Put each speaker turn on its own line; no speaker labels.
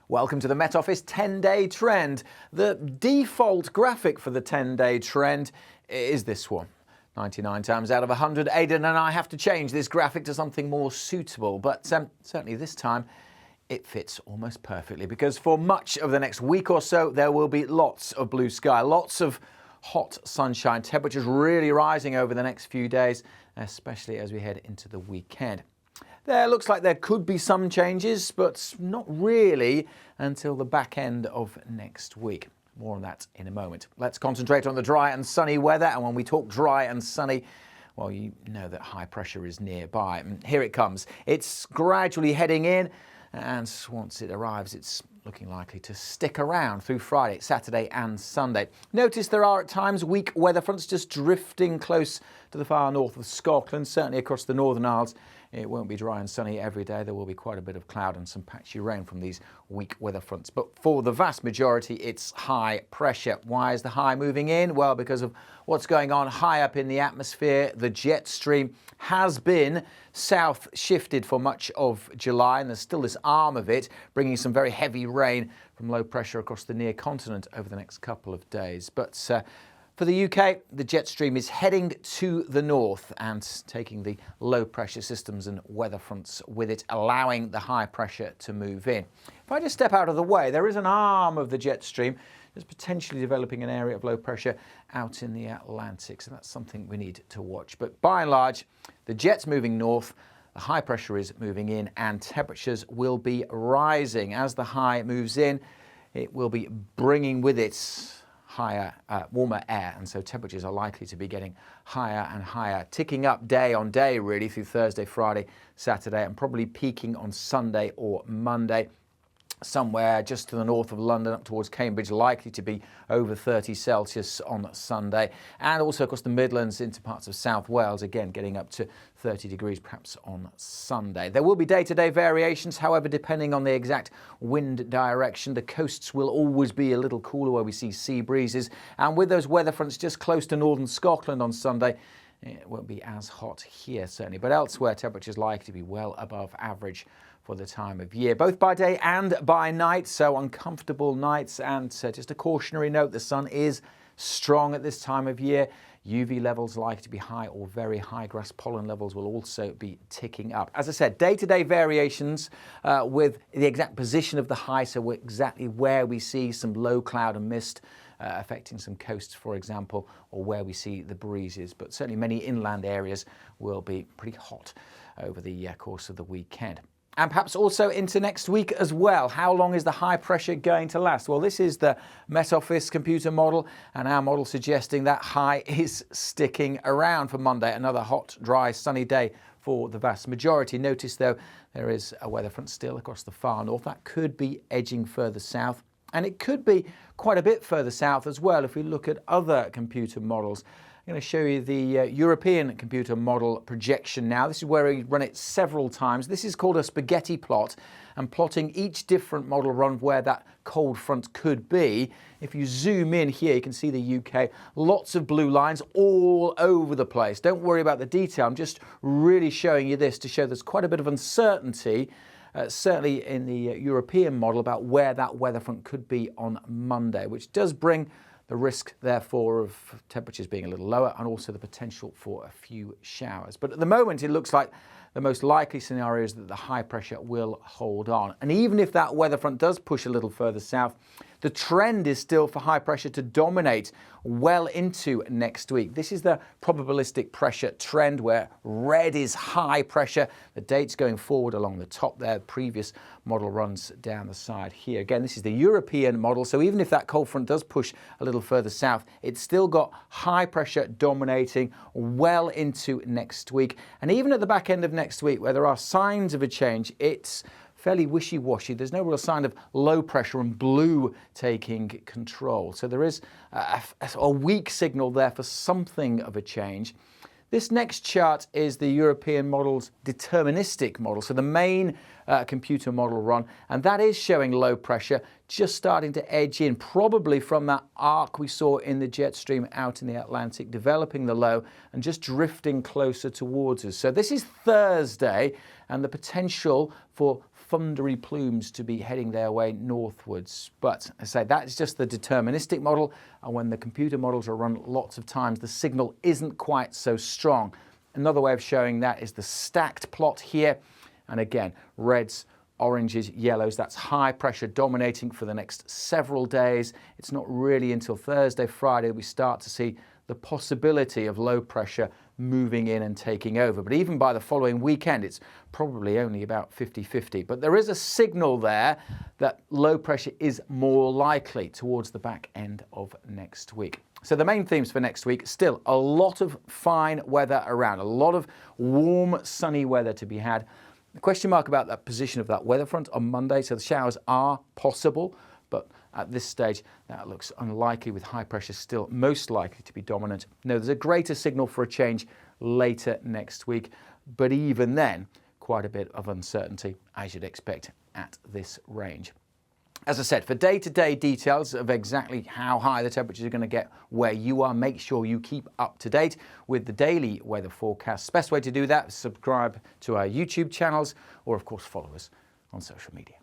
Welcome to the Met Office 10-day trend. The default graphic for the 10-day trend is this one. 99 times out of 100, Aidan and I have to change this graphic to something more suitable, but certainly this time it fits almost perfectly, because for much of the next week or so there will be lots of blue sky, lots of hot sunshine, temperatures really rising over the next few days, especially as we head into the weekend. There looks like there could be some changes, but not really until the back end of next week. More on that in a moment. Let's concentrate on the dry and sunny weather. And when we talk dry and sunny, well, you know that high pressure is nearby. And here it comes. It's gradually heading in, and once it arrives, it's looking likely to stick around through Friday, Saturday and Sunday. Notice there are at times weak weather fronts just drifting close to the far north of Scotland, certainly across the Northern Isles. It won't be dry and sunny every day. There will be quite a bit of cloud and some patchy rain from these weak weather fronts. But for the vast majority, it's high pressure. Why is the high moving in? Well, because of what's going on high up in the atmosphere. The jet stream has been south shifted for much of July, and there's still this arm of it bringing some very heavy rain from low pressure across the near continent over the next couple of days. But for the UK, the jet stream is heading to the north and taking the low pressure systems and weather fronts with it, allowing the high pressure to move in. If I just step out of the way, there is an arm of the jet stream that's potentially developing an area of low pressure out in the Atlantic. So that's something we need to watch. But by and large, the jet's moving north, the high pressure is moving in, and temperatures will be rising. As the high moves in, it will be bringing with it higher, warmer air, and so temperatures are likely to be getting higher and higher, ticking up day on day really through Thursday, Friday, Saturday, and probably peaking on Sunday or Monday. Somewhere just to the north of London up towards Cambridge, likely to be over 30 Celsius on Sunday, and also across the Midlands into parts of South Wales, again getting up to 30 degrees perhaps on Sunday. There will be day-to-day variations, however, depending on the exact wind direction. The coasts will always be a little cooler where we see sea breezes, and with those weather fronts just close to northern Scotland on Sunday, it won't be as hot here certainly, but elsewhere temperatures likely to be well above average for the time of year, both by day and by night, so uncomfortable nights. And just a cautionary note, the sun is strong at this time of year. UV levels likely to be high or very high. Grass pollen levels will also be ticking up. As I said, day-to-day variations with the exact position of the high, so exactly where we see some low cloud and mist affecting some coasts, for example, or where we see the breezes. But certainly many inland areas will be pretty hot over the course of the weekend. And perhaps also into next week as well. How long is the high pressure going to last? Well, this is the Met Office computer model, and our model suggesting that high is sticking around for Monday. Another hot, dry, sunny day for the vast majority. Notice, though, there is a weather front still across the far north. That could be edging further south, and it could be quite a bit further south as well if we look at other computer models. I'm going to show you the European computer model projection now. This is where we run it several times. This is called a spaghetti plot, and plotting each different model run where that cold front could be. If you zoom in here, you can see the UK, lots of blue lines all over the place. Don't worry about the detail. I'm just really showing you this to show there's quite a bit of uncertainty, certainly in the European model, about where that weather front could be on Monday, which does bring the risk, therefore, of temperatures being a little lower and also the potential for a few showers. But at the moment, it looks like the most likely scenario is that the high pressure will hold on. And even if that weather front does push a little further south, the trend is still for high pressure to dominate well into next week. This is the probabilistic pressure trend, where red is high pressure. The dates going forward along the top there. Previous model runs down the side here. Again, this is the European model. So even if that cold front does push a little further south, it's still got high pressure dominating well into next week. And even at the back end of next week, where there are signs of a change, it's fairly wishy-washy. There's no real sign of low pressure and blue taking control. So there is a weak signal there for something of a change. This next chart is the European model's deterministic model, so the main computer model run, and that is showing low pressure just starting to edge in, probably from that arc we saw in the jet stream out in the Atlantic, developing the low and just drifting closer towards us. So this is Thursday, and the potential for thundery plumes to be heading their way northwards. But as I say, that's just the deterministic model, and when the computer models are run lots of times, the signal isn't quite so strong. Another way of showing that is the stacked plot here, and again, reds, oranges, yellows, that's high pressure dominating for the next several days. It's not really until Thursday, Friday we start to see the possibility of low pressure moving in and taking over. But even by the following weekend, it's probably only about 50-50. But there is a signal there that low pressure is more likely towards the back end of next week. So the main themes for next week, still a lot of fine weather around, a lot of warm, sunny weather to be had. The question mark about that position of that weather front on Monday, so the showers are possible, but at this stage that looks unlikely, with high pressure still most likely to be dominant. No, there's a greater signal for a change later next week, but even then quite a bit of uncertainty, as you'd expect at this range. As I said, for day-to-day details of exactly how high the temperatures are going to get where you are, make sure you keep up to date with the daily weather forecasts. Best way to do that is subscribe to our YouTube channels, or of course follow us on social media.